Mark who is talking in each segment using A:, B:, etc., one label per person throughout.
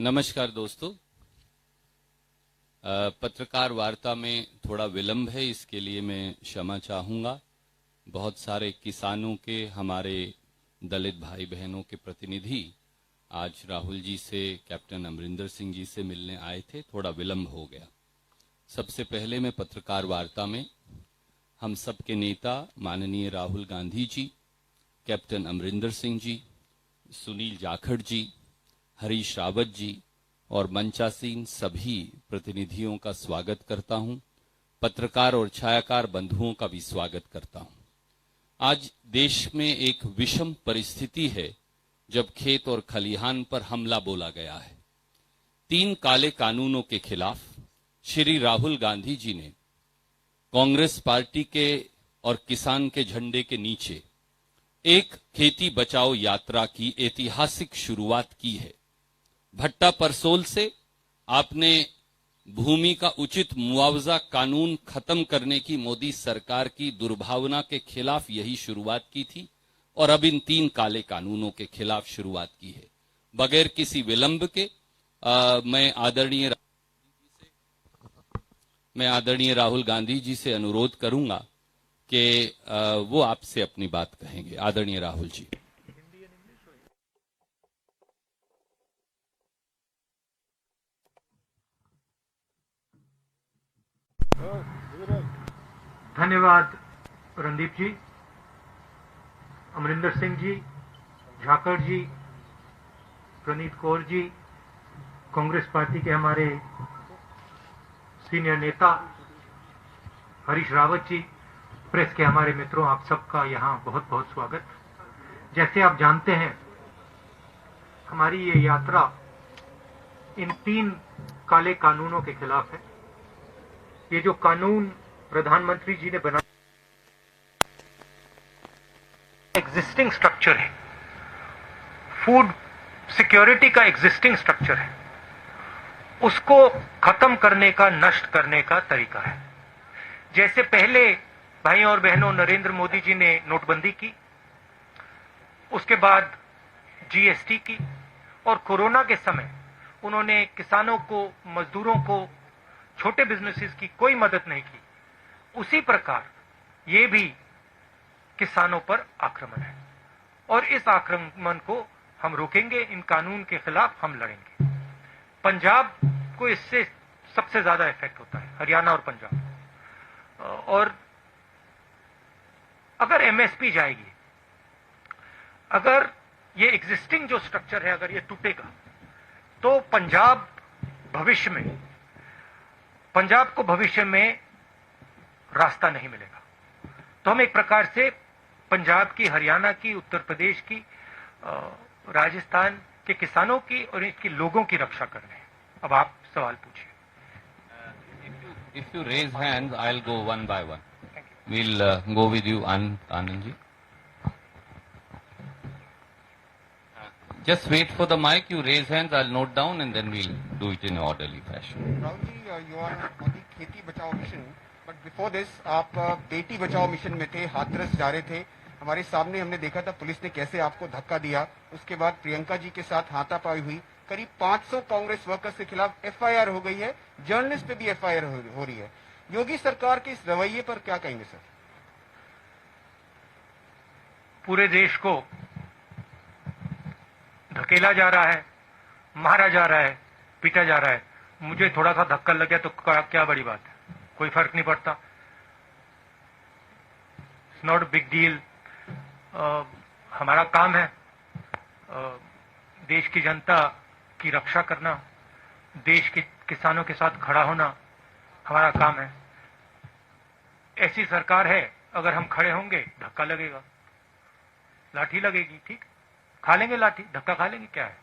A: नमस्कार दोस्तों। पत्रकार वार्ता में थोड़ा विलंब है, इसके लिए मैं क्षमा चाहूँगा। बहुत सारे किसानों के, हमारे दलित भाई बहनों के प्रतिनिधि आज राहुल जी से, कैप्टन अमरिंदर सिंह जी से मिलने आए थे, थोड़ा विलंब हो गया। सबसे पहले मैं पत्रकार वार्ता में हम सबके नेता माननीय राहुल गांधी जी, कैप्टन अमरिंदर सिंह जी, सुनील जाखड़ जी, हरीश रावत जी और मंचासीन सभी प्रतिनिधियों का स्वागत करता हूं। पत्रकार और छायाकार बंधुओं का भी स्वागत करता हूं। आज देश में एक विषम परिस्थिति है जब खेत और खलिहान पर हमला बोला गया है। 3 काले कानूनों के खिलाफ श्री राहुल गांधी जी ने कांग्रेस पार्टी के और किसान के झंडे के नीचे एक खेती बचाओ यात्रा की ऐतिहासिक शुरुआत की है। भट्टा परसोल से आपने भूमि का उचित मुआवजा कानून खत्म करने की मोदी सरकार की दुर्भावना के खिलाफ यही शुरुआत की थी और अब इन 3 काले कानूनों के खिलाफ शुरुआत की है। बगैर किसी विलंब के मैं आदरणीय राहुल गांधी जी से अनुरोध करूंगा कि वो आपसे अपनी बात कहेंगे। आदरणीय राहुल जी।
B: धन्यवाद रणदीप जी, अमरिंदर सिंह जी, झाकड़ जी, प्रनीत कौर जी, कांग्रेस पार्टी के हमारे सीनियर नेता हरीश रावत जी, प्रेस के हमारे मित्रों, आप सबका यहाँ बहुत बहुत स्वागत। जैसे आप जानते हैं, हमारी ये यात्रा इन 3 काले कानूनों के खिलाफ है। ये जो कानून प्रधानमंत्री जी ने बनाया, एग्जिस्टिंग स्ट्रक्चर है, फूड सिक्योरिटी का एग्जिस्टिंग स्ट्रक्चर है, उसको खत्म करने का, नष्ट करने का तरीका है। जैसे पहले भाई और बहनों नरेंद्र मोदी जी ने नोटबंदी की, उसके बाद जीएसटी की और कोरोना के समय उन्होंने किसानों को, मजदूरों को, छोटे बिजनेसेस की कोई मदद नहीं की, उसी प्रकार ये भी किसानों पर आक्रमण है और इस आक्रमण को हम रोकेंगे। इन कानून के खिलाफ हम लड़ेंगे। पंजाब को इससे सबसे ज्यादा इफेक्ट होता है, हरियाणा और पंजाब। और अगर एमएसपी जाएगी, अगर ये एग्जिस्टिंग जो स्ट्रक्चर है अगर ये टूटेगा, तो पंजाब को भविष्य में रास्ता नहीं मिलेगा। तो हम एक प्रकार से पंजाब की, हरियाणा की, उत्तर प्रदेश की, राजस्थान के किसानों की और इसके लोगों की रक्षा कर रहे हैं। अब आप सवाल पूछिए।
A: If you raise hands, I'll go one by one. We'll go with you, Anand ji. Just wait for the mic. You raise hands, I'll note down, and then we'll do it in an orderly fashion.
C: Rahul ji, you are on the खेती बचाओ mission, but before this आप Beti Bachao mission में थे, हाथरस जा रहे थे। हमारे सामने हमने देखा था पुलिस ने कैसे आपको धक्का दिया। उसके बाद प्रियंका जी के साथ हाथापाई हुई। करीब 500 कांग्रेस वर्कर्स के खिलाफ एफआईआर हो गई है, जर्नलिस्ट पे भी एफआईआर हो रही है। योगी सरकार के इस रवैये पर क्या कहेंगे सर?
B: पूरे देश को धकेला जा रहा है, मारा जा रहा है, पीटा जा रहा है। मुझे थोड़ा सा धक्का लग गया तो क्या बड़ी बात है, कोई फर्क नहीं पड़ता। It's not big deal. हमारा काम है देश की जनता की रक्षा करना, देश के किसानों के साथ खड़ा होना हमारा काम है। ऐसी सरकार है, अगर हम खड़े होंगे धक्का लगेगा, लाठी लगेगी, ठीक, खा लेंगे लाठी, धक्का खा लेंगे, क्या है।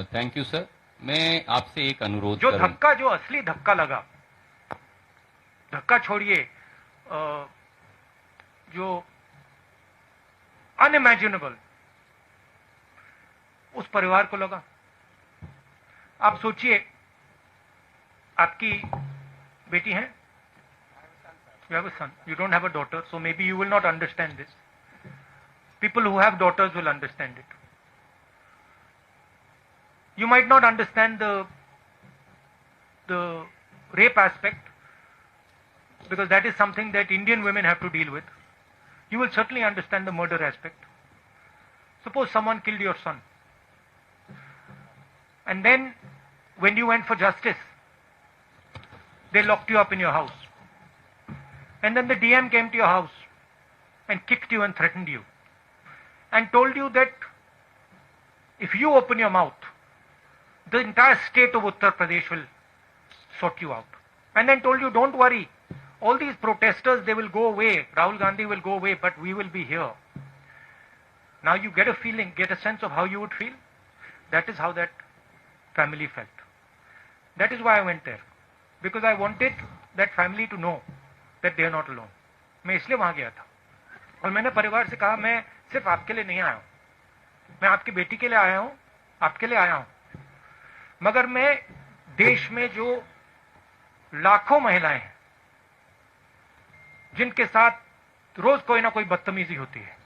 A: Thank you sir. मैं आपसे एक अनुरोध
B: जो धक्का, जो असली धक्का लगा, धक्का छोड़िए, जो अनइमेजिनेबल उस परिवार को लगा। आप सोचिए, आपकी बेटी है, you have a son, you don't have a daughter, so maybe you will not understand this. People who have daughters will understand it. You might not understand the rape aspect, because that is something that Indian women have to deal with. You will certainly understand the murder aspect. Suppose someone killed your son, and then when you went for justice, they locked you up in your house. And then the DM came to your house and kicked you and threatened you and told you that if you open your mouth, the entire state of Uttar Pradesh will sort you out. And then told you, don't worry, all these protesters, they will go away. Rahul Gandhi will go away, but we will be here. Now you get a feeling, get a sense of how you would feel. That is how that family felt. That is why I went there. Because I wanted that family to know that they are not alone. मैं इसलिए वहां गया था और मैंने परिवार से कहा, मैं सिर्फ आपके लिए नहीं आया हूं, मैं आपकी बेटी के लिए आया हूं, आपके लिए आया हूं, मगर मैं देश में जो लाखों महिलाएं हैं जिनके साथ रोज कोई ना कोई बदतमीजी होती है,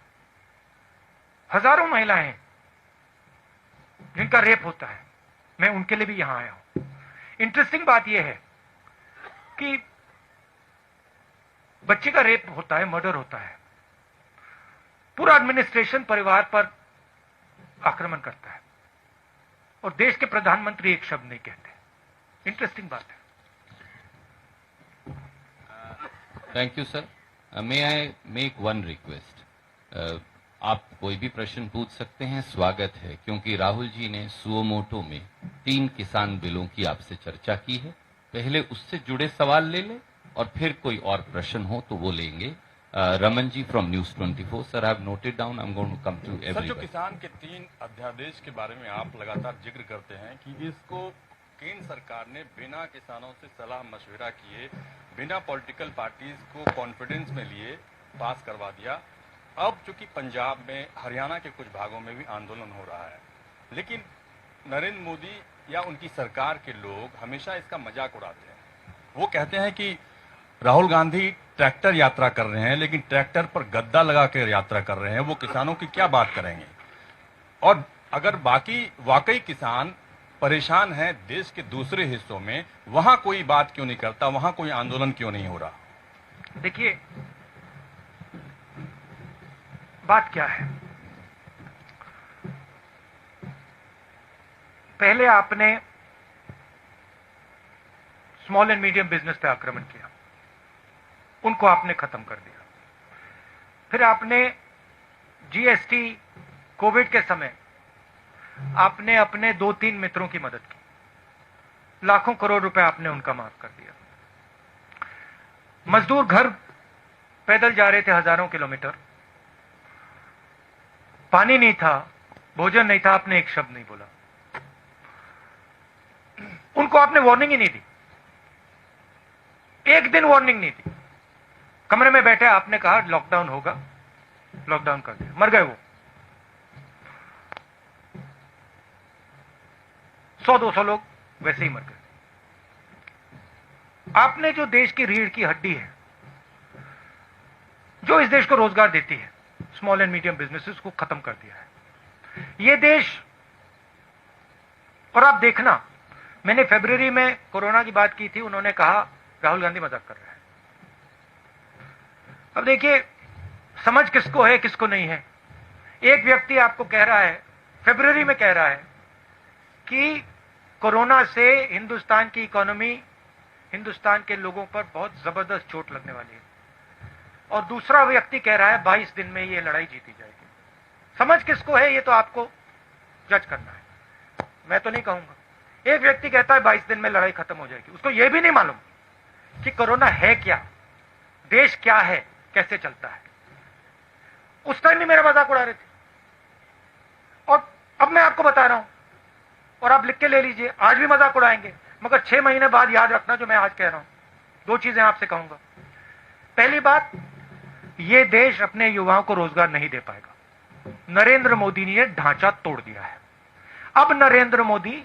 B: हजारों महिलाएं हैं जिनका रेप होता है, मैं उनके लिए भी यहां आया हूं. इंटरेस्टिंग बात यह है कि बच्चे का रेप होता है, मर्डर होता है, पूरा एडमिनिस्ट्रेशन परिवार पर आक्रमण करता है और देश के प्रधानमंत्री एक शब्द नहीं कहते. इंटरेस्टिंग बात है.
A: Thank you sir. May I make one request. आप कोई भी प्रश्न पूछ सकते हैं, स्वागत है, क्योंकि राहुल जी ने सुओमोटो में 3 किसान बिलों की आपसे चर्चा की है. पहले उससे जुड़े सवाल ले लें और फिर कोई और प्रश्न हो तो वो लेंगे. Raman ji from News 24. Sir, I have noted down. I am going to come to
D: sir, जो
A: एवरीवन.
D: किसान के 3 अध्यादेश के बारे में आप लगातार जिक्र करते हैं कि इसको केंद्र सरकार ने बिना किसानों से सलाह मशविरा किए, बिना पॉलिटिकल पार्टीज को कॉन्फिडेंस में लिए पास करवा दिया. अब चूंकि पंजाब में, हरियाणा के कुछ भागों में भी आंदोलन हो रहा है, लेकिन नरेंद्र मोदी या उनकी सरकार के लोग हमेशा इसका मजाक उड़ाते हैं. वो कहते हैं कि राहुल गांधी ट्रैक्टर यात्रा कर रहे हैं, लेकिन ट्रैक्टर पर गद्दा लगा कर यात्रा कर रहे हैं. वो किसानों की क्या बात करेंगे? और अगर वाकई किसान परेशान हैं देश के दूसरे हिस्सों में, वहां कोई बात क्यों नहीं करता, वहां कोई आंदोलन क्यों नहीं हो रहा?
B: देखिए, बात क्या है. पहले आपने स्मॉल एंड मीडियम बिजनेस पे आक्रमण किया, उनको आपने खत्म कर दिया. फिर आपने जीएसटी, कोविड के समय आपने अपने 2-3 मित्रों की मदद की, लाखों करोड़ रुपए आपने उनका माफ कर दिया. मजदूर घर पैदल जा रहे थे हजारों किलोमीटर, पानी नहीं था, भोजन नहीं था, आपने एक शब्द नहीं बोला. उनको आपने वार्निंग ही नहीं दी, एक दिन वार्निंग नहीं दी. कमरे में बैठे आपने कहा लॉकडाउन होगा, लॉकडाउन कर दिया, मर गए वो. 100-200 लोग वैसे ही मर गए. आपने जो देश की रीढ़ की हड्डी है, जो इस देश को रोजगार देती है, स्मॉल एंड मीडियम बिजनेसेस को खत्म कर दिया है. ये देश, और आप देखना, मैंने फरवरी में कोरोना की बात की थी, उन्होंने कहा राहुल गांधी मजाक कर रहे हैं. अब देखिए, समझ किसको है किसको नहीं है. एक व्यक्ति आपको कह रहा है, फरवरी में कह रहा है कि कोरोना से हिंदुस्तान की इकोनॉमी, हिंदुस्तान के लोगों पर बहुत जबरदस्त चोट लगने वाली है, और दूसरा व्यक्ति कह रहा है 22 दिन में ये लड़ाई जीती जाएगी. समझ किसको है ये तो आपको जज करना है, मैं तो नहीं कहूंगा. एक व्यक्ति कहता है 22 दिन में लड़ाई खत्म हो जाएगी, उसको यह भी नहीं मालूम कि कोरोना है क्या, देश क्या है, कैसे चलता है. उस टाइम भी मेरा मजाक उड़ा रहे थे, और अब मैं आपको बता रहा हूं, और आप लिख के ले लीजिए, आज भी मजाक उड़ाएंगे, मगर 6 महीने बाद याद रखना जो मैं आज कह रहा हूं. 2 चीजें आपसे कहूंगा. पहली बात, यह देश अपने युवाओं को रोजगार नहीं दे पाएगा. नरेंद्र मोदी ने ढांचा तोड़ दिया है. अब नरेंद्र मोदी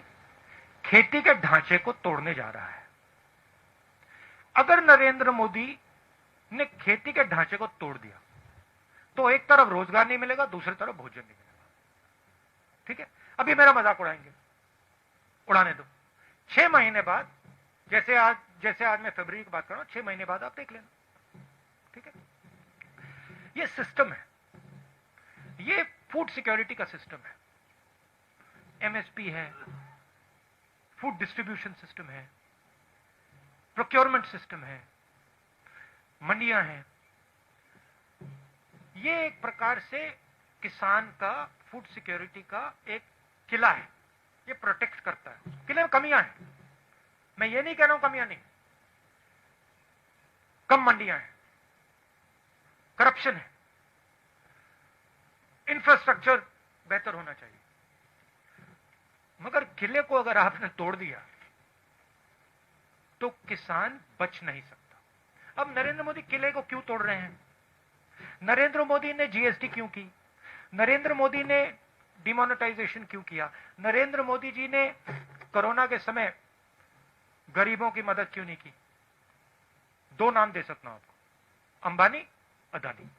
B: खेती के ढांचे को तोड़ने जा रहा है. अगर नरेंद्र मोदी ने खेती के ढांचे को तोड़ दिया तो एक तरफ रोजगार नहीं मिलेगा, दूसरी तरफ भोजन नहीं मिलेगा। ठीक है, अभी मेरा मजाक उड़ाएंगे, उड़ाने दो। 6 महीने बाद, जैसे आज मैं फरवरी की बात कर रहा हूं, 6 महीने बाद आप देख लेना। ठीक है, ये सिस्टम है, ये फूड सिक्योरिटी का सिस्टम है। एमएसपी है, फूड डिस्ट्रीब्यूशन सिस्टम है, प्रोक्योरमेंट सिस्टम है, मंडियां हैं। ये एक प्रकार से किसान का फूड सिक्योरिटी का एक किला है, ये प्रोटेक्ट करता है। किले में कमियां हैं, मैं ये नहीं कह रहा हूं कमियां नहीं, कम मंडियां हैं, करप्शन है, इंफ्रास्ट्रक्चर बेहतर होना चाहिए, मगर किले को अगर आपने तोड़ दिया तो किसान बच नहीं सकता। अब नरेंद्र मोदी किले को क्यों तोड़ रहे हैं? नरेंद्र मोदी ने जीएसटी क्यों की? नरेंद्र मोदी ने डिमोनेटाइजेशन क्यों किया? नरेंद्र मोदी जी ने कोरोना के समय गरीबों की मदद क्यों नहीं की? 2 नाम दे सकता हूं आपको, अंबानी, अदानी।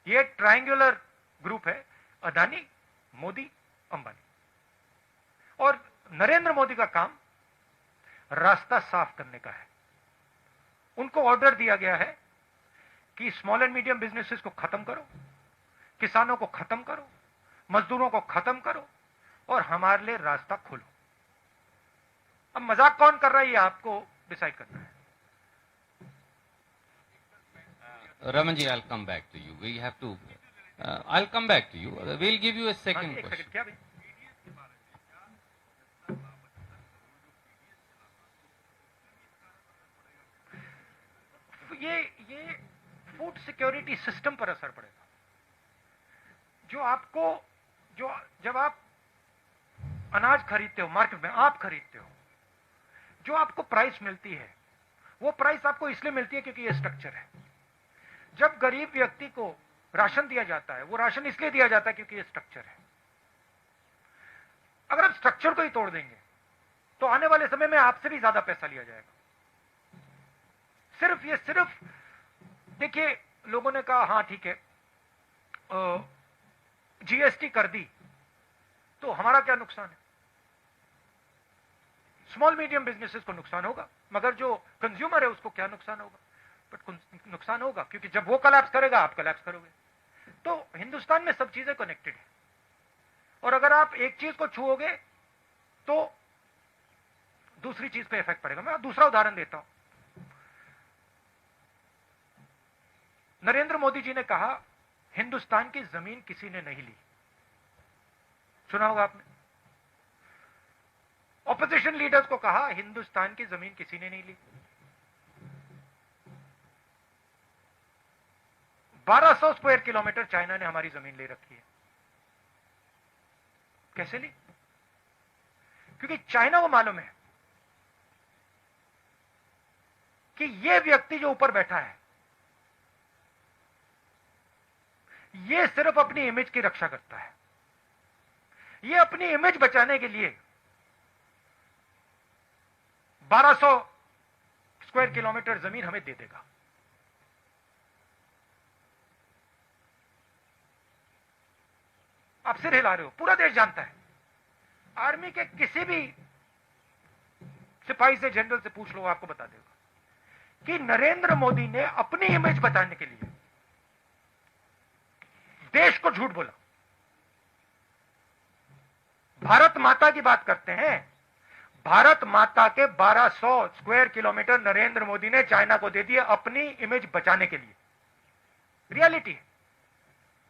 B: ये ट्रायंगुलर ग्रुप है, अदानी, मोदी, अंबानी। और नरेंद्र मोदी का काम रास्ता साफ करने का है। उनको ऑर्डर दिया गया है कि स्मॉल एंड मीडियम बिजनेसेस को खत्म करो, किसानों को खत्म करो, मजदूरों को खत्म करो और हमारे लिए रास्ता खोलो। अब मजाक कौन कर रहा है ये आपको डिसाइड करना है।
A: Raman ji, I'll come back to you. We have to. I'll come back to you. We'll give you a second
B: एक
A: question.
B: सेकंड, क्या भाई? ये फूड सिक्योरिटी सिस्टम पर असर पड़ेगा। जब आप अनाज खरीदते हो मार्केट में, आप खरीदते हो, जो आपको प्राइस मिलती है वो प्राइस आपको इसलिए मिलती है क्योंकि ये स्ट्रक्चर है। जब गरीब व्यक्ति को राशन दिया जाता है, वो राशन इसलिए दिया जाता है क्योंकि ये स्ट्रक्चर है। अगर आप स्ट्रक्चर को ही तोड़ देंगे तो आने वाले समय में आपसे भी ज्यादा पैसा लिया जाएगा। सिर्फ देखिए, लोगों ने कहा हां ठीक है, जीएसटी कर दी तो हमारा क्या नुकसान है? स्मॉल मीडियम बिजनेसेस को नुकसान होगा, मगर जो कंज्यूमर है उसको क्या नुकसान होगा? बट नुकसान होगा, क्योंकि जब वो कोलैप्स करेगा आप कोलैप्स करोगे। तो हिंदुस्तान में सब चीजें कनेक्टेड है, और अगर आप एक चीज को छुओगे तो दूसरी चीज पे इफेक्ट पड़ेगा। मैं दूसरा उदाहरण देता हूं। नरेंद्र मोदी जी ने कहा हिंदुस्तान की जमीन किसी ने नहीं ली, सुना होगा आपने। ऑपोजिशन लीडर्स को कहा हिंदुस्तान की जमीन किसी ने नहीं ली। 1200 स्क्वायर किलोमीटर चाइना ने हमारी जमीन ले रखी है। कैसे ली? क्योंकि चाइना को मालूम है कि यह व्यक्ति जो ऊपर बैठा है यह सिर्फ अपनी इमेज की रक्षा करता है। यह अपनी इमेज बचाने के लिए 1200 स्क्वायर किलोमीटर जमीन हमें दे देगा। आप सिर हिला रहे हो, पूरा देश जानता है। आर्मी के किसी भी सिपाही से, जनरल से पूछ लो, आपको बता देगा कि नरेंद्र मोदी ने अपनी इमेज बचाने के लिए देश को झूठ बोला। भारत माता की बात करते हैं, भारत माता के 1200 स्क्वायर किलोमीटर नरेंद्र मोदी ने चाइना को दे दिए अपनी इमेज बचाने के लिए। रियलिटी है,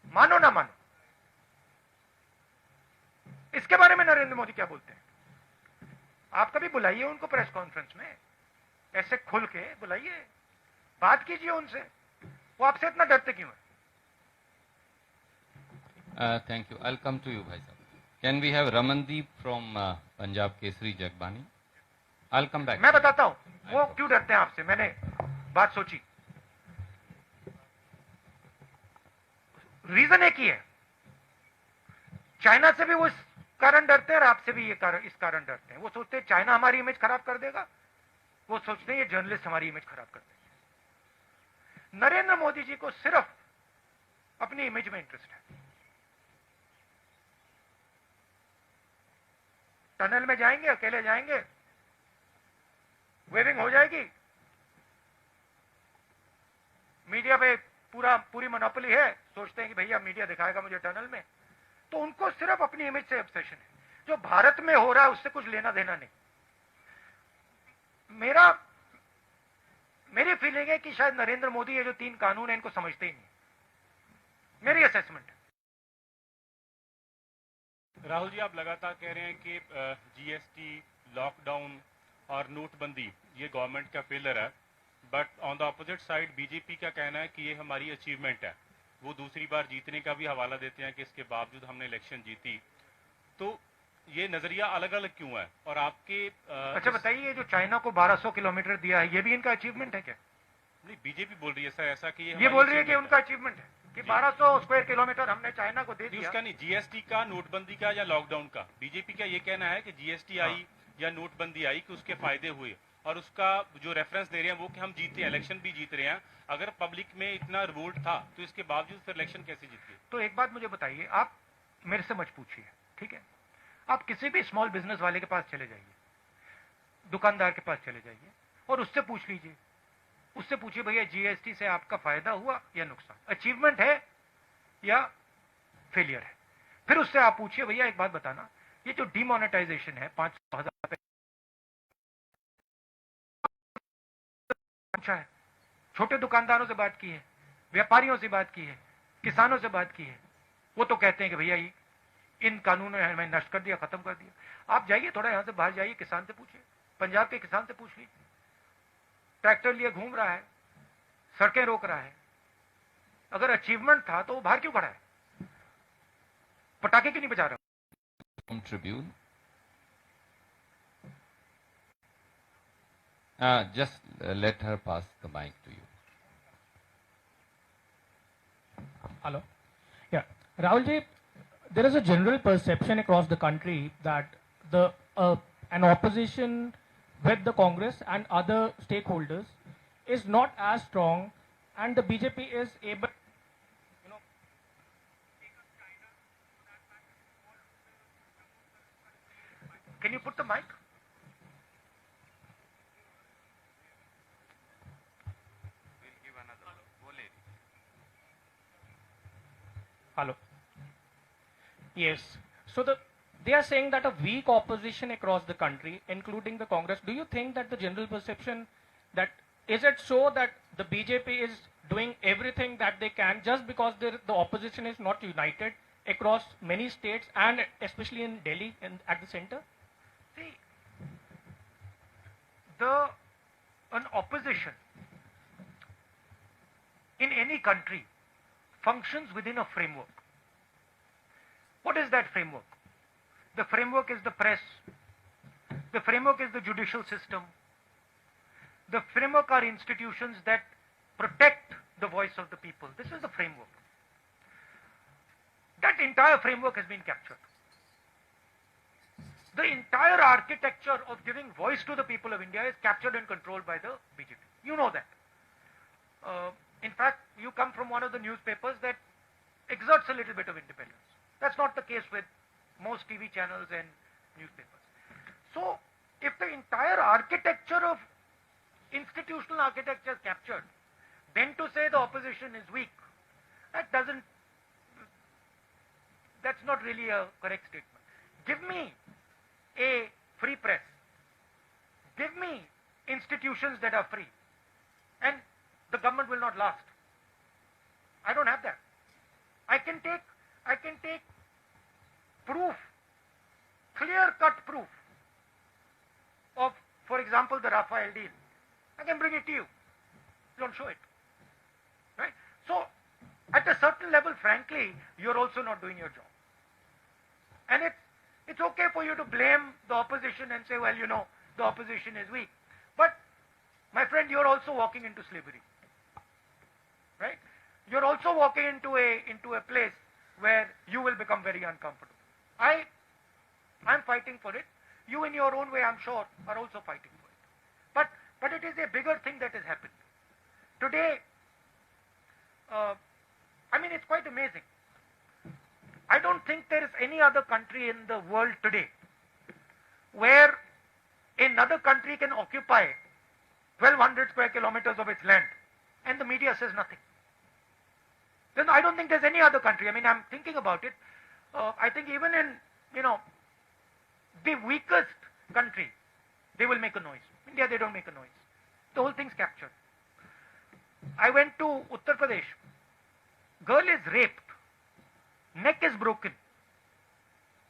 B: मानो ना मानो। इसके बारे में नरेंद्र मोदी क्या बोलते हैं? आप कभी बुलाइए उनको प्रेस कॉन्फ्रेंस में, ऐसे खुल के बुलाइए, बात कीजिए उनसे। वो आपसे इतना डरते क्यों है?
A: Thank you. I'll come to you, Bhai Sahab. Can we have Ramandeep from Punjab Kesari Jagbani? I'll come back.
B: मैं बताता हूं वो क्यों डरते हैं आपसे। मैंने बात सोची, रीजन एक ही है। चाइना से भी वो इस कारण डरते हैं और आपसे भी इस कारण डरते हैं। वो सोचते हैं चाइना हमारी इमेज खराब कर देगा, वो सोचते हैं ये जर्नलिस्ट हमारी इमेज खराब कर देंगे। नरेंद्र मोदी जी को सिर्फ अपनी इमेज में इंटरेस्ट है। टनल में जाएंगे, अकेले जाएंगे, वेविंग हो जाएगी, मीडिया पे पूरी मोनोपोली है, सोचते हैं कि भैया मीडिया दिखाएगा मुझे टनल में। तो उनको सिर्फ अपनी इमेज से ऑब्सेशन है। जो भारत में हो रहा है उससे कुछ लेना देना नहीं। मेरी फीलिंग है कि शायद नरेंद्र मोदी ये जो 3 कानून है इनको समझते ही नहीं, मेरी असेसमेंट है।
E: राहुल जी, आप लगातार कह रहे हैं कि जीएसटी, लॉकडाउन और नोटबंदी ये गवर्नमेंट का फेलियर है, but on the opposite side BJP का कहना है कि ये हमारी अचीवमेंट है। वो दूसरी बार जीतने का भी हवाला देते हैं कि इसके बावजूद हमने इलेक्शन जीती। तो ये नजरिया अलग अलग क्यों है? और आपके
B: अच्छा बताइए, जो चाइना को 1200 किलोमीटर दिया है, ये भी इनका अचीवमेंट है क्या?
E: नहीं, बीजेपी बोल रही है सर ऐसा कि
B: ये बोल रही है कि उनका अचीवमेंट है कि 1200 स्क्वायर किलोमीटर हमने चाइना को दे दिया।
E: उसका नहीं, जीएसटी का, नोटबंदी का या लॉकडाउन का। बीजेपी का ये कहना है कि जीएसटी आई या नोटबंदी आई कि उसके फायदे हुए, और उसका जो रेफरेंस दे रहे हैं वो कि हम जीते, इलेक्शन भी जीत रहे हैं। अगर पब्लिक में इतना रिवोल्ट था तो इसके बावजूद फिर इलेक्शन कैसे जीते?
B: तो एक बात मुझे बताइए, आप मेरे से मत पूछिए, ठीक है? आप किसी भी स्मॉल बिजनेस वाले के पास चले जाइए, दुकानदार के पास चले जाइए और उससे पूछ लीजिए, उससे पूछिए भैया जीएसटी से आपका फायदा हुआ या नुकसान, अचीवमेंट है या फेलियर है। फिर उससे आप पूछिए भैया एक बात बताना, ये जो डिमोनेटाइजेशन है 500,000 रुपए पूछा है, छोटे दुकानदारों से बात की है, व्यापारियों से बात की है, किसानों से बात की है, वो तो कहते हैं कि भैया इन कानूनों ने हमें नष्ट कर दिया, खत्म कर दिया। आप जाइए, थोड़ा यहां से बाहर जाइए, किसान से पूछिए, पंजाब के किसान से पूछ लीजिए, ट्रैक्टर लिए घूम रहा है, सड़कें रोक रहा है। अगर अचीवमेंट था तो वो बाहर क्यों खड़ा है? पटाखे क्यों नहीं बजा रहा?
A: Tribune just let her pass the mic to you.
F: Hello. Yeah. Rahul ji, there is a general perception across the country that an opposition with the Congress and other stakeholders is not as strong, and the BJP is able,
B: Can you put the mic?
F: Hello. Yes. So they are saying that a weak opposition across the country, including the Congress. Do you think that the general perception that is it so that the BJP is doing everything that they can just because the opposition is not united across many states and especially in Delhi and at the center?
B: See, an opposition in any country functions within a framework. What is that framework? The framework is the press. The framework is the judicial system. The framework are institutions that protect the voice of the people. This is the framework. That entire framework has been captured. The entire architecture of giving voice to the people of India is captured and controlled by the BJP. You know that. In fact, you come from one of the newspapers that exerts a little bit of independence. That's not the case with most TV channels and newspapers. So, if the entire architecture of institutional architecture is captured, then to say the opposition is weak, that's not really a correct statement. Give me a free press. Give me institutions that are free, and the government will not last. I don't have that. I can take proof, clear-cut proof of, for example, the Rafael deal. I can bring it to you. Don't show it. Right? So, at a certain level, frankly, you're also not doing your job. And it's okay for you to blame the opposition and say, well, the opposition is weak. But, my friend, you're also walking into slavery. Right? You're also walking into a place where you will become very uncomfortable. I'm fighting for it. You in your own way, I'm sure, are also fighting for it. But it is a bigger thing that has happened. Today, don't think there is any other country in the world today where another country can occupy 1200 square kilometers of its land and the media says nothing. Then I don't think there's any other country. I mean, I'm thinking about it. I think even in, the weakest country, they will make a noise. India, they don't make a noise. The whole thing's captured. I went to Uttar Pradesh. Girl is raped. Neck is broken.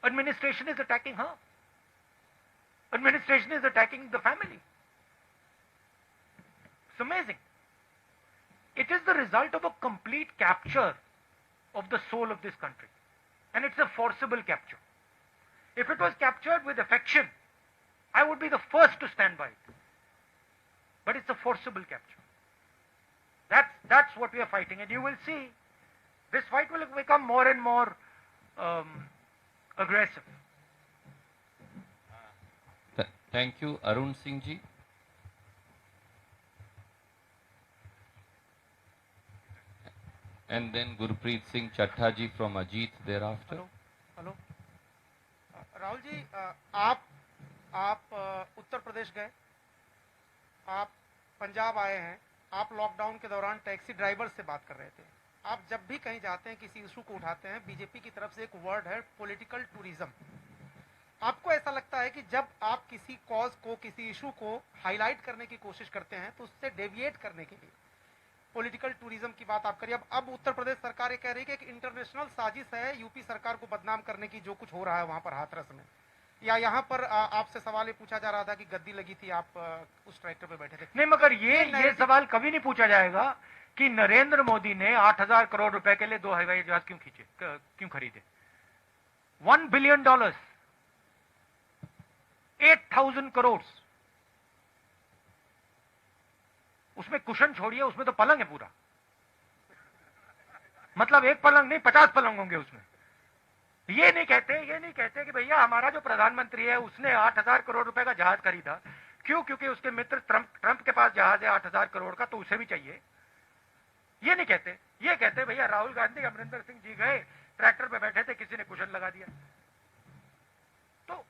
B: Administration is attacking her. Administration is attacking the family. It's amazing. It is the result of a complete capture of the soul of this country. And it's a forcible capture. If it was captured with affection, I would be the first to stand by it. But it's a forcible capture. That's what we are fighting. And you will see, this fight will become more and more aggressive.
A: Thank you, Arun Singh ji. And then Gurpreet Singh Chattha ji from Ajit thereafter.
C: Hello Rahul ji, आप उत्तर प्रदेश गए, आप पंजाब आए हैं, आप lockdown के दौरान taxi driver से बात कर रहे थे। आप जब भी कहीं जाते हैं, किसी इशू को उठाते हैं, बीजेपी की तरफ से एक वर्ड है पॉलिटिकल टूरिज्म। आपको ऐसा लगता है कि जब आप किसी कॉज को, किसी इशू को हाईलाइट करने की कोशिश करते हैं तो उससे डेविएट करने के लिए पॉलिटिकल टूरिज्म की बात आप करिए। अब उत्तर प्रदेश सरकार ये कह रही है कि एक इंटरनेशनल साजिश है यूपी सरकार को बदनाम करने की, जो कुछ हो रहा है वहां पर हाथरस में। या यहाँ पर आपसे सवाल ये पूछा जा रहा था कि गद्दी लगी थी, आप उस ट्रैक्टर पे बैठे थे।
B: नहीं, मगर ये सवाल कभी नहीं पूछा जाएगा कि नरेंद्र मोदी ने 8,000 करोड़ रुपए के लिए 2 हवाई जहाज क्यों खरीदे। $1 बिलियन, 8,000 करोड़, उसमें कुशन छोड़िए, उसमें तो पलंग है पूरा। मतलब एक पलंग नहीं, 50 पलंग होंगे उसमें। ये नहीं कहते कि भैया हमारा जो प्रधानमंत्री है उसने 8,000 करोड़ रुपए का जहाज खरीदा। क्यों? क्योंकि उसके मित्र ट्रंप के पास जहाज है 8,000 करोड़ का, तो उसे भी चाहिए। ये नहीं कहते, ये कहते भैया राहुल गांधी, अमरिंदर सिंह जी गए, ट्रैक्टर पे बैठे थे, किसी ने कुशन लगा दिया। तो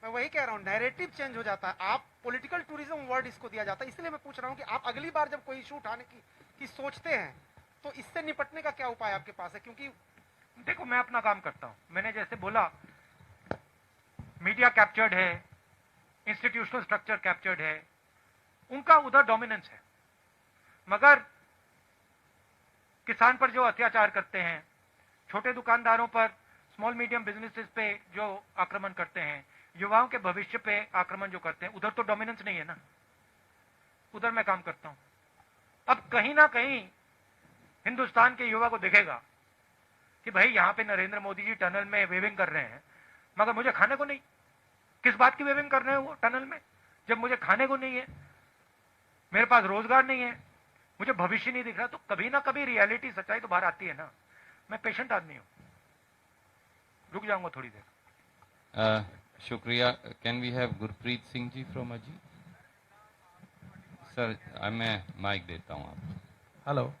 C: मैं वही कह रहा हूँ, नैरेटिव चेंज हो जाता है। आप पॉलिटिकल टूरिज्म वर्ड इसको दिया जाता है। इसलिए मैं पूछ रहा हूँ कि आप अगली बार जब कोई इशू उठाने की सोचते हैं तो इससे निपटने का क्या उपाय आपके पास है? क्योंकि
B: देखो, मैं अपना काम करता हूं। मैंने जैसे बोला, मीडिया कैप्चर्ड है, इंस्टीट्यूशनल स्ट्रक्चर कैप्चर्ड है, उनका उधर डोमिनेंस है। मगर किसान पर जो अत्याचार करते हैं, छोटे दुकानदारों पर, स्मॉल मीडियम बिजनेसेस पे जो आक्रमण करते हैं, युवाओं के भविष्य पे आक्रमण जो करते हैं, उधर तो डोमिनेंस नहीं है ना। उधर मैं काम करता हूं। अब कहीं ना कहीं हिंदुस्तान के युवा को दिखेगा कि भाई यहां पे नरेंद्र मोदी जी टनल में वेविंग कर रहे हैं, मगर मुझे खाने को नहीं। किस बात की वेविंग कर रहे हैं वो टनल में, जब मुझे खाने को नहीं है, मेरे पास रोजगार नहीं है, मुझे भविष्य नहीं दिख रहा। तो कभी ना कभी रियलिटी, सच्चाई तो बाहर आती है ना। मैं पेशेंट आदमी हूं, रुक जाऊंगा थोड़ी देर।
A: शुक्रिया। Can we have Gurpreet Singh ji from Ajit? Sir, मैं माइक देता हूं आपको।
G: हेलो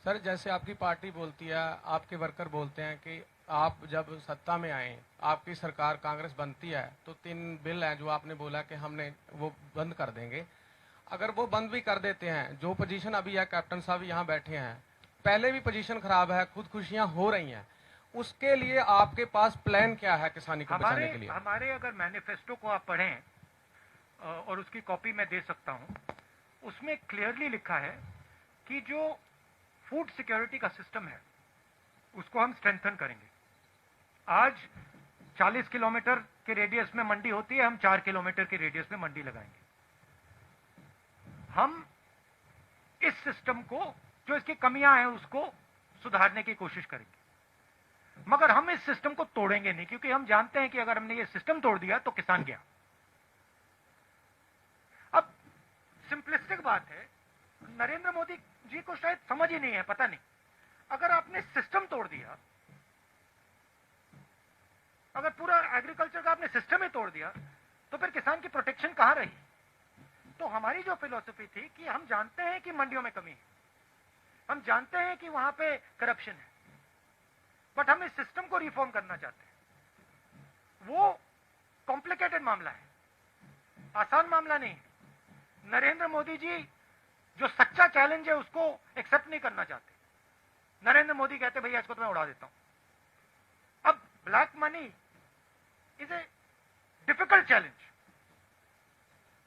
G: सर, जैसे आपकी पार्टी बोलती है, आपके वर्कर बोलते हैं कि आप जब सत्ता में आए, आपकी सरकार कांग्रेस बनती है तो 3 बिल हैं जो आपने बोला कि हमने वो बंद कर देंगे। अगर वो बंद भी कर देते हैं, जो पोजीशन अभी है, कैप्टन साहब यहाँ बैठे हैं, पहले भी पोजीशन खराब है, खुदकुशियां हो रही हैं, उसके लिए आपके पास प्लान क्या है किसानी को बचाने के लिए?
B: हमारे अगर मैनिफेस्टो को आप पढ़ें, और उसकी कॉपी मैं दे सकता हूं, उसमें क्लियरली लिखा है कि जो फूड सिक्योरिटी का सिस्टम है उसको हम स्ट्रेंथन करेंगे। आज 40 किलोमीटर के रेडियस में मंडी होती है, हम 4 किलोमीटर के रेडियस में मंडी लगाएंगे। हम इस सिस्टम को, जो इसकी कमियां हैं, उसको सुधारने की कोशिश करेंगे। मगर हम इस सिस्टम को तोड़ेंगे नहीं, क्योंकि हम जानते हैं कि अगर हमने ये सिस्टम तोड़ दिया तो किसान गया। अब सिंपलिस्टिक बात है, नरेंद्र मोदी जी को शायद समझ ही नहीं है, पता नहीं। अगर आपने सिस्टम तोड़ दिया, अगर पूरा एग्रीकल्चर का आपने सिस्टम ही तोड़ दिया, तो फिर किसान की प्रोटेक्शन कहां रही? तो हमारी जो फिलॉसफी थी कि हम जानते हैं कि मंडियों में कमी है, हम जानते हैं कि वहां पे करप्शन है, बट हम इस सिस्टम को रिफॉर्म करना चाहते हैं। वो कॉम्प्लिकेटेड मामला है, आसान मामला नहीं है। नरेंद्र मोदी जी जो सच्चा चैलेंज है उसको एक्सेप्ट नहीं करना चाहते। नरेंद्र मोदी कहते भैया इसको तो मैं उड़ा देता हूं। अब black money is a difficult challenge.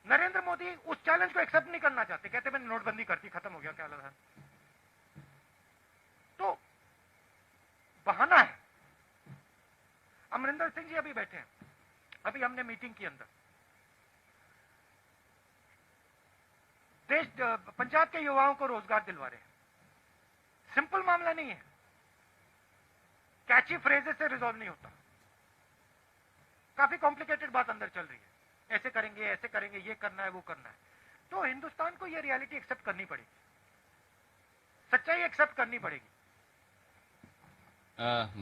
B: Narendra Modi उस चैलेंज को एक्सेप्ट नहीं करना चाहते, कहते मैंने नोटबंदी कर दी, खत्म हो गया, क्या लगा। तो बहाना है। अमरिंदर सिंह जी अभी बैठे हैं, अभी हमने मीटिंग की अंदर, देश पंजाब के युवाओं को रोजगार दिलवा रहे हैं। सिंपल मामला नहीं है, कैची फ्रेजेस से रिजॉल्व नहीं होता, काफी कॉम्प्लिकेटेड बात अंदर चल रही है। ऐसे करेंगे, ये करना है, वो करना है। तो हिंदुस्तान को ये रियलिटी एक्सेप्ट करनी पड़ेगी, सच्चाई एक्सेप्ट करनी पड़ेगी।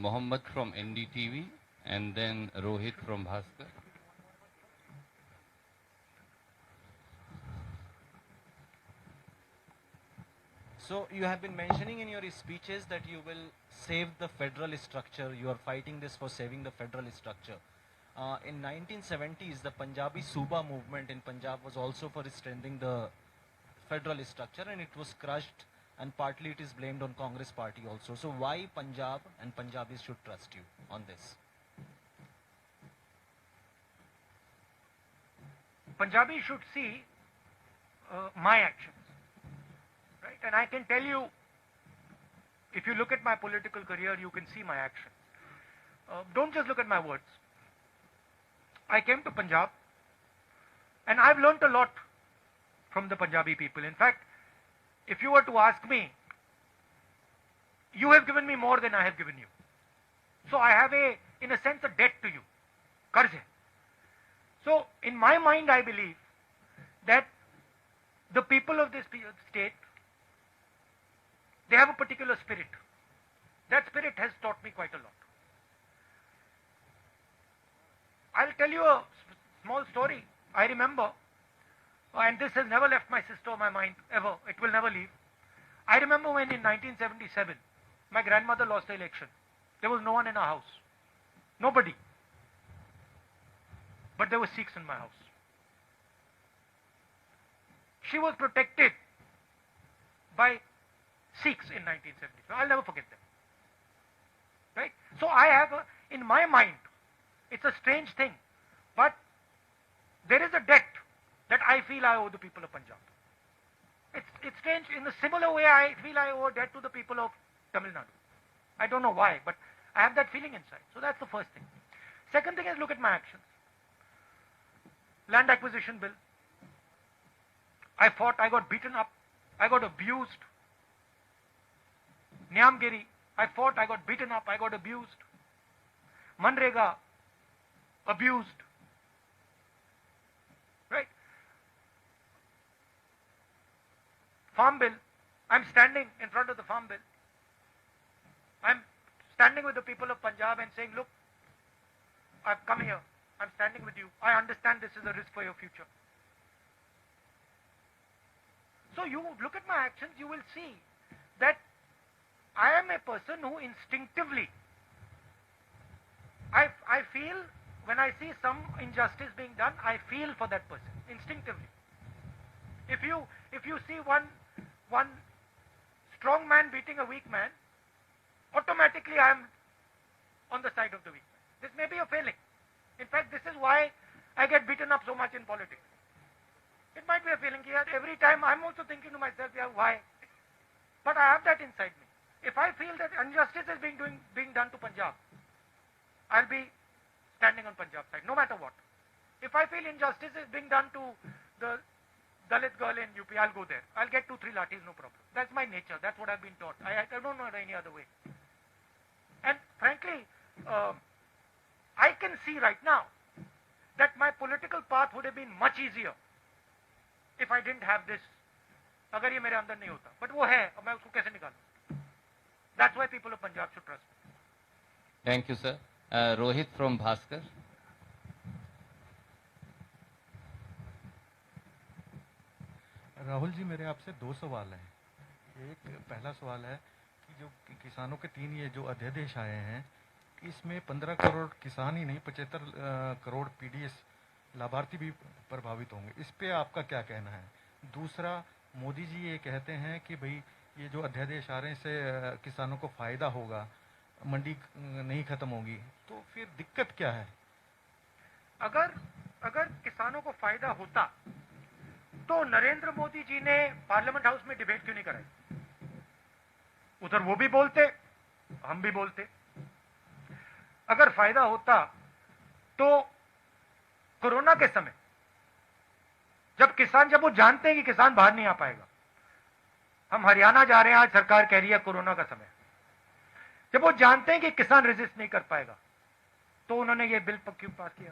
A: Mohammed from NDTV and then Rohit from Bhaskar.
H: So you have been mentioning in your speeches that you will save the federal structure. You are fighting this for saving the federal structure. In 1970s, the Punjabi Suba movement in Punjab was also for strengthening the federal structure, and it was crushed, and partly it is blamed on Congress party also. So why Punjab and Punjabis should trust you on this?
B: Punjabi should see my actions, right? And I can tell you, if you look at my political career, you can see my actions. Don't just look at my words. I came to Punjab, and I've learnt a lot from the Punjabi people. In fact, if you were to ask me, you have given me more than I have given you. So I have in a sense, a debt to you. Qarz hai. So in my mind, I believe that the people of this state, they have a particular spirit. That spirit has taught me quite a lot. I'll tell you a small story. I remember, and this has never left my sister or my mind, ever. It will never leave. I remember when in 1977, my grandmother lost the election. There was no one in our house. Nobody. But there were Sikhs in my house. She was protected by Sikhs in 1977. I'll never forget them. Right? So I have, in my mind, it's a strange thing, but there is a debt that I feel I owe the people of Punjab. It's strange. In a similar way, I feel I owe a debt to the people of Tamil Nadu. I don't know why, but I have that feeling inside. So that's the first thing. Second thing is, look at my actions. Land acquisition bill. I fought, I got beaten up, I got abused. Niamgiri, I fought, I got beaten up, I got abused. Manrega, abused. Right? Farm bill, I'm standing in front of the farm bill. I'm standing with the people of Punjab and saying, look, I've come here, I'm standing with you. I understand this is a risk for your future. So you look at my actions, you will see that I am a person who instinctively, I feel, when I see some injustice being done, I feel for that person, instinctively. If you see one strong man beating a weak man, automatically I am on the side of the weak man. This may be a failing. In fact, this is why I get beaten up so much in politics. It might be a feeling here. Every time I'm also thinking to myself, yeah, why? But I have that inside me. If I feel that injustice is being done to Punjab, I'll be standing on Punjab side, no matter what. If I feel injustice is being done to the Dalit girl in UP, I'll go there. I'll get 2-3 lathis, no problem. That's my nature. That's what I've been taught. I don't know any other way. And frankly, I can see right now that my political path would have been much easier if I didn't have this. अगर ये मेरे अंदर नहीं होता, but वो है, अब मैं उसको कैसे निकालूं? That's why people of Punjab should trust me.
A: Thank you, sir. Rohit from Bhaskar.
I: Rahul ji, मेरे आपसे 2 सवाल हैं। एक पहला सवाल है कि जो किसानों के 3 ये जो अध्यादेश आए हैं, इसमें 15 करोड़ किसान ही नहीं 75 करोड़ पीडीएस लाभार्थी भी प्रभावित होंगे। इस पे आपका क्या कहना है? दूसरा, मोदी जी ये कहते हैं कि भाई ये जो अध्यादेश आ रहे हैं इससे किसानों को फायदा होगा, मंडी नहीं खत्म होगी, तो फिर दिक्कत क्या है?
B: अगर किसानों को फायदा होता तो नरेंद्र मोदी जी ने पार्लियामेंट हाउस में डिबेट क्यों नहीं कराई? उधर वो भी बोलते, हम भी बोलते। अगर फायदा होता तो कोरोना के समय जब वो जानते हैं कि किसान बाहर नहीं आ पाएगा, हम हरियाणा जा रहे हैं, आज सरकार कह रही है कोरोना का समय, जब वो जानते हैं कि किसान रेजिस्ट नहीं कर पाएगा, तो उन्होंने ये बिल क्यों पास किया?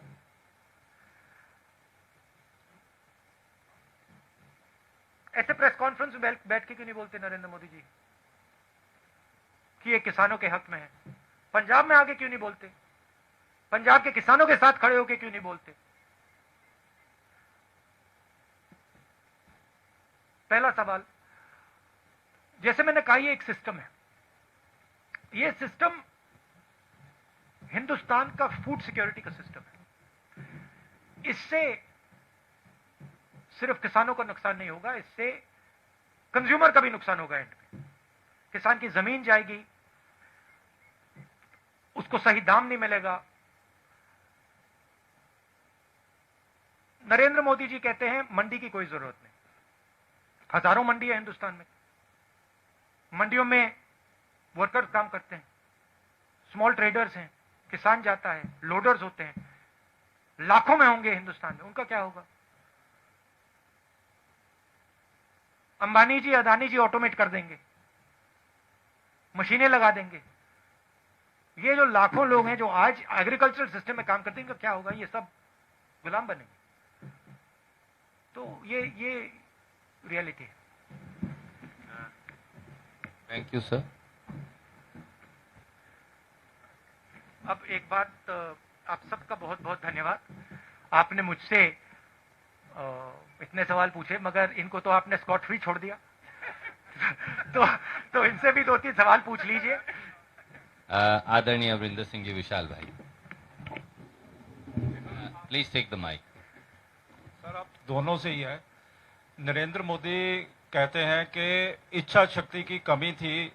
B: ऐसे प्रेस कॉन्फ्रेंस में बैठ के क्यों नहीं बोलते नरेंद्र मोदी जी कि ये किसानों के हक में है? पंजाब में आके क्यों नहीं बोलते? पंजाब के किसानों के साथ खड़े होकर क्यों नहीं बोलते? पहला सवाल, जैसे मैंने कहा, ये एक सिस्टम है। ये सिस्टम हिंदुस्तान का फूड सिक्योरिटी का सिस्टम है। इससे सिर्फ किसानों को नुकसान नहीं होगा, इससे कंज्यूमर का भी नुकसान होगा। एंड में किसान की जमीन जाएगी, उसको सही दाम नहीं मिलेगा। नरेंद्र मोदी जी कहते हैं मंडी की कोई जरूरत नहीं। हजारों मंडी है हिंदुस्तान में, मंडियों में वर्कर्स काम करते हैं, स्मॉल ट्रेडर्स हैं, किसान जाता है, लोडर्स होते हैं, लाखों में होंगे हिंदुस्तान में। उनका क्या होगा? अंबानी जी, अदानी जी ऑटोमेट कर देंगे, मशीनें लगा देंगे। ये जो लाखों लोग हैं जो आज एग्रीकल्चरल सिस्टम में काम करते हैं, इनका क्या होगा? ये सब गुलाम बनेंगे। तो ये रियलिटी है।
A: Thank you sir.
B: अब एक बात, आप सबका बहुत बहुत धन्यवाद। आपने मुझसे इतने सवाल पूछे, मगर इनको तो आपने स्कॉट फ्री छोड़ दिया। तो इनसे भी 2-3 सवाल पूछ लीजिए।
A: आदरणीय अमरिंदर सिंह जी, विशाल भाई, please take the mic.
I: Sir, आप दोनों से ही है। नरेंद्र मोदी कहते हैं कि इच्छा शक्ति की कमी थी,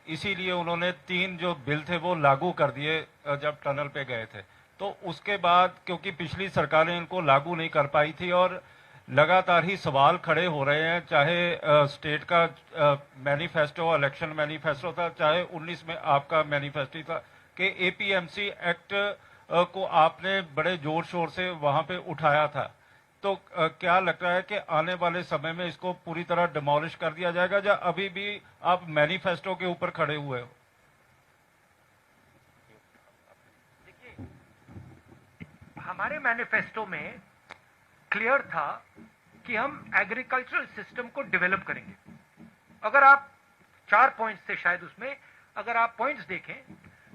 I: इसीलिए उन्होंने 3 जो बिल थे वो लागू कर दिए जब टनल पे गए थे। तो उसके बाद क्योंकि पिछली सरकारें इनको लागू नहीं कर पाई थी और लगातार ही सवाल खड़े हो रहे हैं, चाहे स्टेट का मैनिफेस्टो, इलेक्शन मैनिफेस्टो था, चाहे 19 में आपका मैनिफेस्टो था, कि एपीएमसी एक्ट को आपने बड़े जोर शोर से वहां पे उठाया था। तो क्या लगता है कि आने वाले समय में इसको पूरी तरह डिमोलिश कर दिया जाएगा, या अभी भी आप मैनिफेस्टो के ऊपर खड़े हुए हो?
B: देखिए, हमारे मैनिफेस्टो में क्लियर था कि हम एग्रीकल्चरल सिस्टम को डेवलप करेंगे। अगर आप 4 पॉइंट्स थे शायद, उसमें अगर आप पॉइंट्स देखें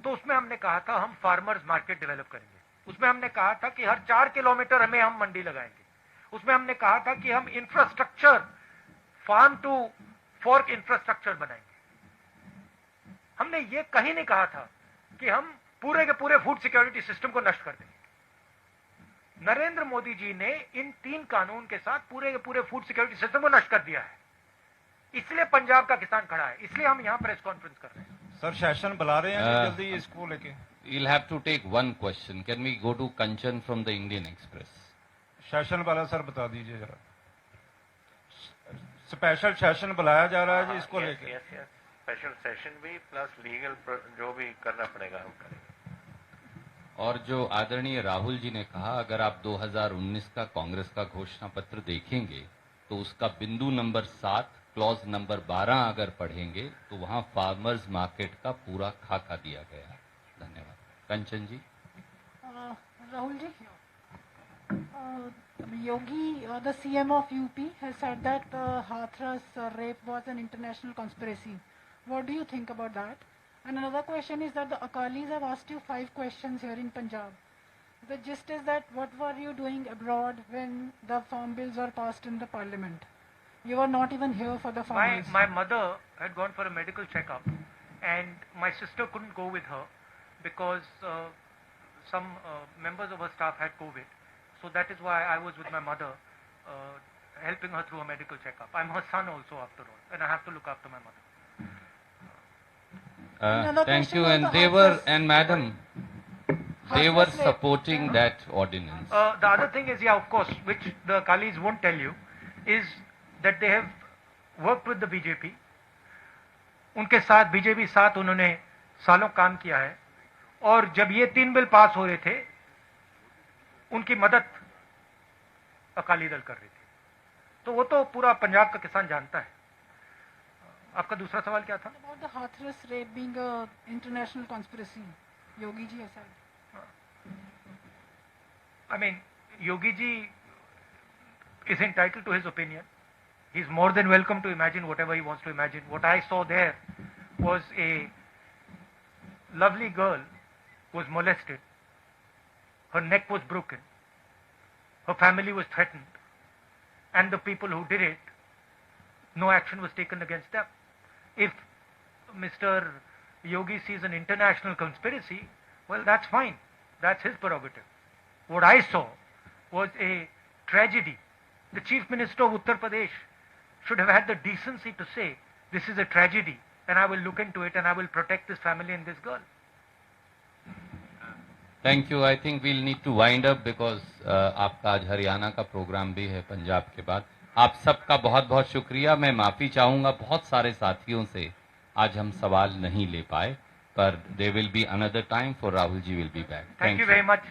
B: तो उसमें हमने कहा था हम फार्मर्स मार्केट डेवलप करेंगे। उसमें हमने कहा था कि हर 4 किलोमीटर हमें हम मंडी लगाएंगे। उसमें हमने कहा था कि हम infrastructure, farm to fork infrastructure बनाएंगे। हमने ये कहीं नहीं कहा था कि हम पूरे के पूरे फूड सिक्योरिटी सिस्टम को नष्ट कर देंगे। नरेंद्र मोदी जी ने इन 3 कानून के साथ पूरे के पूरे फूड सिक्योरिटी सिस्टम को नष्ट कर दिया है। इसलिए पंजाब का किसान खड़ा है, इसलिए हम यहां प्रेस कॉन्फ्रेंस कर रहे हैं।
I: सर, सेशन बुला रहे हैं जल्दी इसको लेके।
A: You'll have to take one question. Can we go to Kanchan from the Indian Express?
I: Session वाला सर बता दीजिए जरा। स्पेशल सेशन बुलाया जा रहा है जी, इसको लेके।
J: स्पेशल सेशन भी प्लस लीगल जो भी करना पड़ेगा हम करेंगे।
A: और जो आदरणीय राहुल जी ने कहा, अगर आप 2019 का कांग्रेस का घोषणा पत्र देखेंगे तो उसका बिंदु नंबर 7 क्लॉज नंबर 12 अगर पढ़ेंगे तो वहां फार्मर्स मार्केट का पूरा खाका दिया गया है। धन्यवाद। कंचन जी।
K: Rahul ji, Yogi, the CM of UP, has said that Hathras rape was an international conspiracy. What do you think about that? And another question is that the Akalis have asked you 5 questions here in Punjab. The gist is that what were you doing abroad when the farm bills were passed in the parliament? You were not even here for the farmers.
B: My mother had gone for a medical checkup, and my sister couldn't go with her because some members of her staff had COVID. So that is why I was with my mother, helping her through a medical checkup. I'm her son also, after all, and I have to look after my mother.
K: Another
A: Thank
K: question
A: you.
K: on
A: And
K: the
A: they were,
K: Hathras-
A: and madam, they were
K: Hathras rape.
A: supporting that ordinance.
B: The other thing is, yeah, of course, which the Akalis won't tell you, is that they have worked with the BJP. उनके साथ BJP साथ उन्होंने सालों काम किया है, और जब ये 3 बिल पास हो रहे थे, उनकी मदद अकाली दल कर रही थी. तो वो तो पूरा पंजाब का किसान जानता है. आपका दूसरा सवाल क्या था?
K: About the Hathras rape being a international conspiracy, Yogi ji has said.
B: I mean, Yogi ji is entitled to his opinion. He's more than welcome to imagine whatever he wants to imagine. What I saw there was a lovely girl who was molested. Her neck was broken. Her family was threatened. And the people who did it, no action was taken against them. If Mr. Yogi sees an international conspiracy, well, that's fine. That's his prerogative. What I saw was a tragedy. The Chief Minister of Uttar Pradesh should have had the decency to say, this is a tragedy, and I will look into it, and I will protect this family and this girl.
A: Thank you. I think we'll need to wind up because आपका आज हरियाणा का programme भी है पंजाब के बाद. आप सबका बहुत बहुत शुक्रिया. मैं माफी चाहूंगा बहुत सारे साथियों से आज हम सवाल नहीं ले पाए, पर there will be another time for Rahul ji will be back.
B: Thank you very much.